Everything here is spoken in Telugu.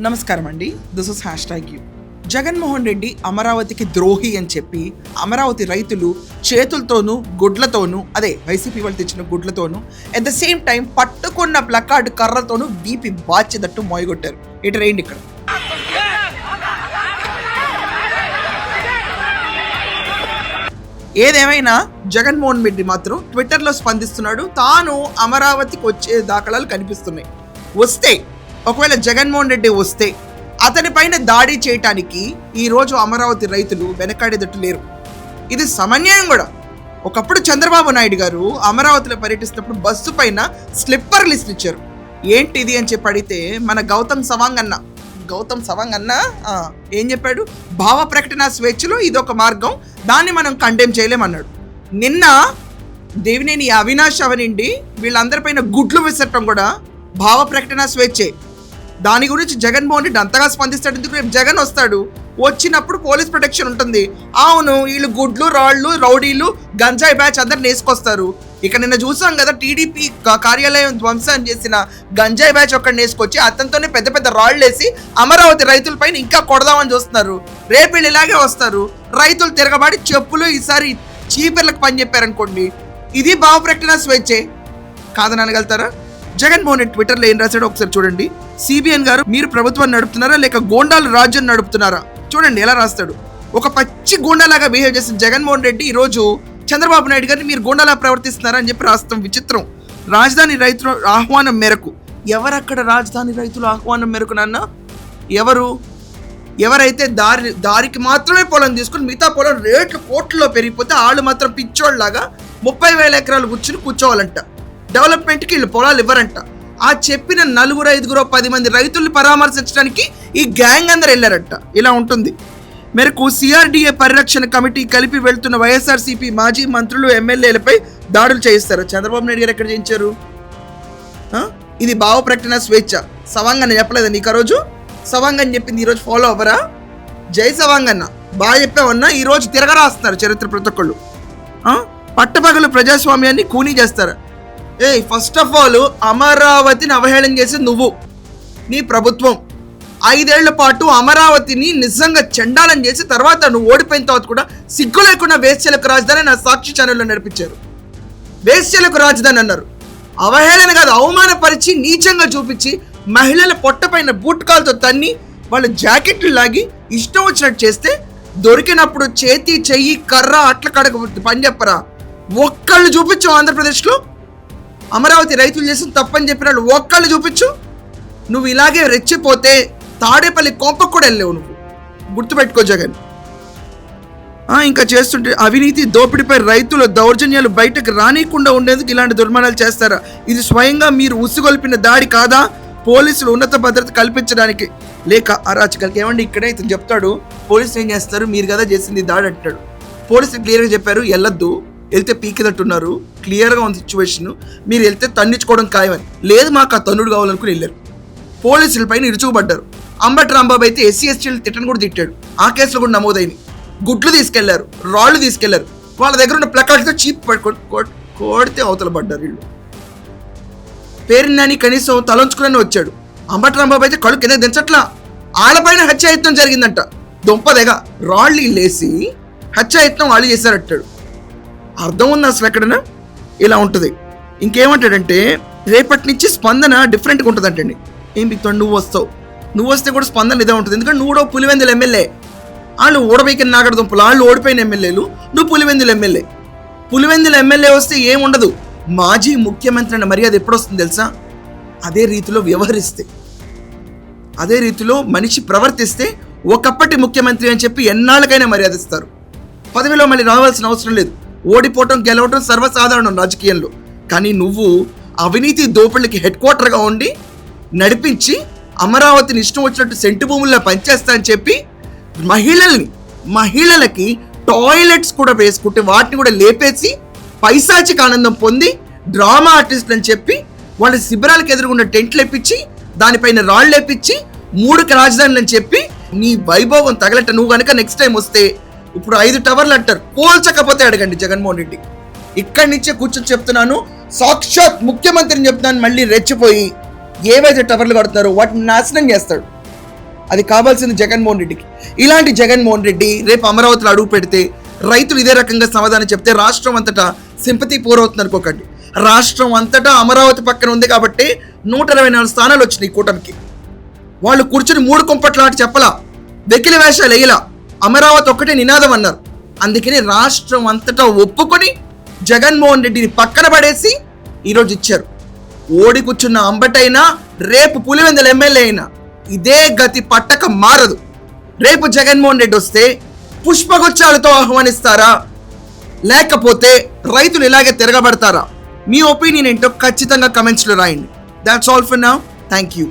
నమస్కారం అండి. This is #you. Jaganmohan Reddy అమరావతికి ద్రోహి అని చెప్పి అమరావతి రైతులు చేతులతోనూ గుడ్లతోనూ అదే వైసీపీ వాళ్ళు తెచ్చిన గుడ్లతోనూ అట్ ద సేమ్ టైం పట్టుకున్న ప్లకార్డు కర్రతోనూ బీపీ బాచేటట్టు మోయగొట్టారు. ఇటు రేయండి ఇక్కడ. ఏదేమైనా జగన్మోహన్ రెడ్డి మాత్రం ట్విట్టర్లో స్పందిస్తున్నాడు. తాను అమరావతికి వచ్చే దాఖలాలు కనిపిస్తున్నాయి. వస్తే ఒకవేళ జగన్మోహన్ రెడ్డి వస్తే అతని పైన దాడి చేయటానికి ఈరోజు అమరావతి రైతులు వెనకాడేటట్టు లేరు. ఇది సమన్యాయం కూడా. ఒకప్పుడు చంద్రబాబు నాయుడు గారు అమరావతిలో పర్యటిస్తున్నప్పుడు బస్సు పైన స్లిప్పర్ లిస్ట్ ఇచ్చారు. ఏంటిది అని చెప్పి అడిగితే మన గౌతమ్ సవాంగ్ అన్న ఏం చెప్పాడు? భావ ప్రకటన స్వేచ్ఛలో ఇదొక మార్గం, దాన్ని మనం కండెమ్ చేయలేమన్నాడు. నిన్న దేవినేని అవినాష్ అవనండి వీళ్ళందరిపైన గుడ్లు విసరటం కూడా భావ ప్రకటన స్వేచ్ఛే. దాని గురించి జగన్మోహన్ రెడ్డి అంతగా స్పందిస్తాడు. ఎందుకు? రేపు జగన్ వస్తాడు, వచ్చినప్పుడు పోలీస్ ప్రొటెక్షన్ ఉంటుంది. అవును, వీళ్ళు గుడ్లు రాళ్ళు రౌడీలు గంజాయి బ్యాచ్ అందరు నేసుకొస్తారు. ఇక నిన్న చూసాం కదా, టీడీపీ కార్యాలయం ధ్వంసం చేసిన గంజాయి బ్యాచ్ ఒక్కడిని నేసుకొచ్చి అతనితోనే పెద్ద పెద్ద రాళ్ళు వేసి అమరావతి రైతులపైన ఇంకా కొడదామని చూస్తున్నారు. రేపు వీళ్ళు ఇలాగే వస్తారు, రైతులు తిరగబడి చెప్పులు ఈసారి చీపర్లకు పని చెప్పారనుకోండి. ఇది భావ ప్రకటన స్వేచ్ఛే కాదని అనగలుగుతారా? జగన్మోహన్ రెడ్డి ట్విట్టర్లో ఏం రాశాడో ఒకసారి చూడండి. సిబిఎన్ గారు, మీరు ప్రభుత్వాన్ని నడుపుతున్నారా లేక గోండాల రాజ్యం నడుపుతున్నారా? చూడండి ఎలా రాస్తాడు. ఒక పచ్చి గోండాలాగా బిహేవ్ చేసిన జగన్మోహన్ రెడ్డి ఈరోజు చంద్రబాబు నాయుడు గారిని మీరు గోండాలా ప్రవర్తిస్తున్నారా అని చెప్పి రాస్తాం. విచిత్రం. రాజధాని రైతుల ఆహ్వానం మేరకు. ఎవరక్కడ రాజధాని రైతుల ఆహ్వానం మేరకు నాన్న? ఎవరైతే దారికి మాత్రమే పొలం తీసుకుని మిగతా పొలం రేట్లు కోట్లలో పెరిగిపోతే వాళ్ళు మాత్రం పిచ్చోళ్ళలాగా 30,000 ఎకరాలు కూర్చోవాలంట. డెవలప్మెంట్కి వీళ్ళు పొలాలు ఇవ్వరంట. ఆ చెప్పిన 4, 5, 10 మంది రైతుల్ని పరామర్శించడానికి ఈ గ్యాంగ్ అందరు వెళ్ళారంట. ఇలా ఉంటుంది. మేరకు సిఆర్డీఏ పరిరక్షణ కమిటీ కలిపి వెళ్తున్న వైఎస్ఆర్సీపీ మాజీ మంత్రులు ఎమ్మెల్యేలపై దాడులు చేయిస్తారు. చంద్రబాబు నాయుడు గారు ఎక్కడ చేయించారు? ఇది భావ ప్రకటన స్వేచ్ఛ. సవాంగ్ అన్న చెప్పలేదా నీకు ఆ రోజు? సవాంగ్ అని చెప్పింది ఈరోజు ఫాలో అవ్వరా? జై సవాంగ్ అన్న, బాగా చెప్పావన్నా. ఈరోజు తిరగరాస్తున్నారు చరిత్ర ప్రతి ఒక్కళ్ళు. పట్టపగలు ప్రజాస్వామ్యాన్ని కూనీ చేస్తారు. ఫస్ట్ ఆఫ్ ఆల్ అమరావతిని అవహేళన చేసి నువ్వు, నీ ప్రభుత్వం 5 ఏళ్ల పాటు అమరావతిని నిజంగా చండాలం చేసి తర్వాత నువ్వు ఓడిపోయిన తర్వాత కూడా సిగ్గు లేకుండా వేశ్యలకు రాజధాని నా సాక్షి ఛానల్లో నడిపించారు. వేశ్యలకు రాజధాని అన్నారు. అవహేళన కాదు, అవమానపరిచి నీచంగా చూపించి మహిళల పొట్టపైన బూట్కాలతో తన్ని వాళ్ళ జాకెట్లు లాగి ఇష్టం వచ్చినట్టు చేస్తే దొరికినప్పుడు చేతి చెయ్యి కర్ర అట్ల కడక పని చెప్పరా? ఒక్కళ్ళు చూపించు. ఆంధ్రప్రదేశ్లో అమరావతి రైతులు చేసిన తప్పని చెప్పిన వాళ్ళు ఒక్కళ్ళు చూపించు. నువ్వు ఇలాగే రెచ్చిపోతే తాడేపల్లి కొంపకు కూడా వెళ్ళలేవు. నువ్వు గుర్తుపెట్టుకో జగన్. ఇంకా చేస్తుంటే అవినీతి దోపిడీపై రైతుల దౌర్జన్యాలు బయటకు రానియకుండా ఉండేందుకు ఇలాంటి దుర్మార్గాలు చేస్తారా? ఇది స్వయంగా మీరు ఉసుగొల్పిన దాడి కాదా? పోలీసులు ఉన్నత భద్రత కల్పించడానికి లేక అరాచకాలకి? ఏమండి ఇక్కడే ఇతను చెప్తాడు, పోలీసులు ఏం చేస్తారు, మీరు కదా చేసింది దాడి అంటాడు. పోలీసులు క్లియర్గా చెప్పారు వెళ్ళొద్దు, వెళ్తే పీకినట్టున్నారు, క్లియర్గా ఉంది సిచ్యువేషన్, మీరు వెళ్తే తన్నించుకోవడం ఖాయమని. లేదు, మాకు ఆ తన్నుడు కావాలనుకుని వెళ్ళారు. పోలీసుల పైన ఇరుచుకుపడ్డారు. అంబటి రాంబాబు అయితే SC/STలు తిట్టని కూడా తిట్టాడు. ఆ కేసులో కూడా నమోదైంది. గుడ్లు తీసుకెళ్లారు, రాళ్ళు తీసుకెళ్లారు, వాళ్ళ దగ్గర ఉన్న ప్లకార్డ్తో చీప్ కొడితే అవతల పడ్డారు వీళ్ళు. పేరుని కనీసం తలంచుకుని వచ్చాడు. అంబటి రాంబాబు అయితే కళ్ళు కింద దించట్లా. వాళ్ళపైన హత్యాయత్నం జరిగిందంట. దొంపదగా రాళ్ళు లేసి హత్యాయత్నం వాళ్ళు చేశారంటాడు. అర్థం ఉంది అసలు ఎక్కడైనా? ఇలా ఉంటుంది. ఇంకేమంటాడంటే రేపటి నుంచి స్పందన డిఫరెంట్గా ఉంటుంది అంటండి. ఏం బిగుతాడు? నువ్వు వస్తే కూడా స్పందన ఇదే ఉంటుంది. ఎందుకంటే నువ్వు పులివెందుల ఎమ్మెల్యే, వాళ్ళు ఓడబైకిన నాగడదుంపలు, వాళ్ళు ఓడిపోయిన ఎమ్మెల్యేలు, నువ్వు పులివెందుల ఎమ్మెల్యే. పులివెందుల ఎమ్మెల్యే వస్తే ఏముండదు, మాజీ ముఖ్యమంత్రి అన్న మర్యాద ఎప్పుడు వస్తుంది తెలుసా? అదే రీతిలో వ్యవహరిస్తే, అదే రీతిలో మనిషి ప్రవర్తిస్తే ఒకప్పటి ముఖ్యమంత్రి అని చెప్పి ఎన్నాళ్ళకైనా మర్యాద ఇస్తారు. పదవిలో మళ్ళీ రావాల్సిన అవసరం లేదు. ఓడిపోవటం గెలవటం సర్వసాధారణం రాజకీయంలో. కానీ నువ్వు అవినీతి దోపిళ్ళకి హెడ్-క్వార్టర్గా ఉండి నడిపించి అమరావతిని ఇష్టం వచ్చినట్టు సెంటు భూముల్లో పనిచేస్తా అని చెప్పి మహిళలకి టాయిలెట్స్ కూడా వేసుకుంటే వాటిని కూడా లేపేసి పైశాచిక ఆనందం పొంది డ్రామా ఆర్టిస్టులు అని చెప్పి వాళ్ళ శిబిరాలకు ఎదురుగున్న టెంట్లు లేపించి దానిపైన రాళ్ళు లేపించి 3 రాజధానులు అని చెప్పి నీ వైభవం తగలట. నువ్వు కనుక నెక్స్ట్ టైం వస్తే ఇప్పుడు 5 టవర్లు అంటారు, పోల్చకపోతే అడగండి జగన్మోహన్ రెడ్డి. ఇక్కడి నుంచే కూర్చొని చెప్తున్నాను, సాక్షాత్ ముఖ్యమంత్రిని చెప్తున్నాను. మళ్ళీ రెచ్చిపోయి ఏవైతే టవర్లు కడుతున్నారో వాటిని నాశనం చేస్తాడు. అది కావాల్సింది జగన్మోహన్ రెడ్డికి. ఇలాంటి జగన్మోహన్ రెడ్డి రేపు అమరావతిలో అడుగు పెడితే రైతులు ఇదే రకంగా సమాధానం చెప్తే రాష్ట్రం అంతటా సింపతి పోరవుతుంది అనుకోకండి. రాష్ట్రం అంతటా అమరావతి పక్కన ఉంది కాబట్టి 124 స్థానాలు వచ్చినాయి కూటమికి. వాళ్ళు కూర్చుని 3 కుంపట్లాట చెప్పలా, వెకిలి వేషాలు వేయలా, అమరావతి ఒక్కటే నినాదం అన్నారు. అందుకని రాష్ట్రం అంతటా ఒప్పుకొని జగన్మోహన్ రెడ్డిని పక్కన పడేసి ఈరోజు ఇచ్చారు. ఓడి కూర్చున్న అంబటైనా రేపు పులివెందుల ఎమ్మెల్యే అయినా ఇదే గతి పట్టక మారదు. రేపు జగన్మోహన్ రెడ్డి వస్తే పుష్పగుచ్చాలతో ఆహ్వానిస్తారా, లేకపోతే రైతులు ఇలాగే తిరగబడతారా? మీ ఒపీనియన్ ఏంటో ఖచ్చితంగా కమెంట్స్లో రాయండి. That's all for now. Thank you.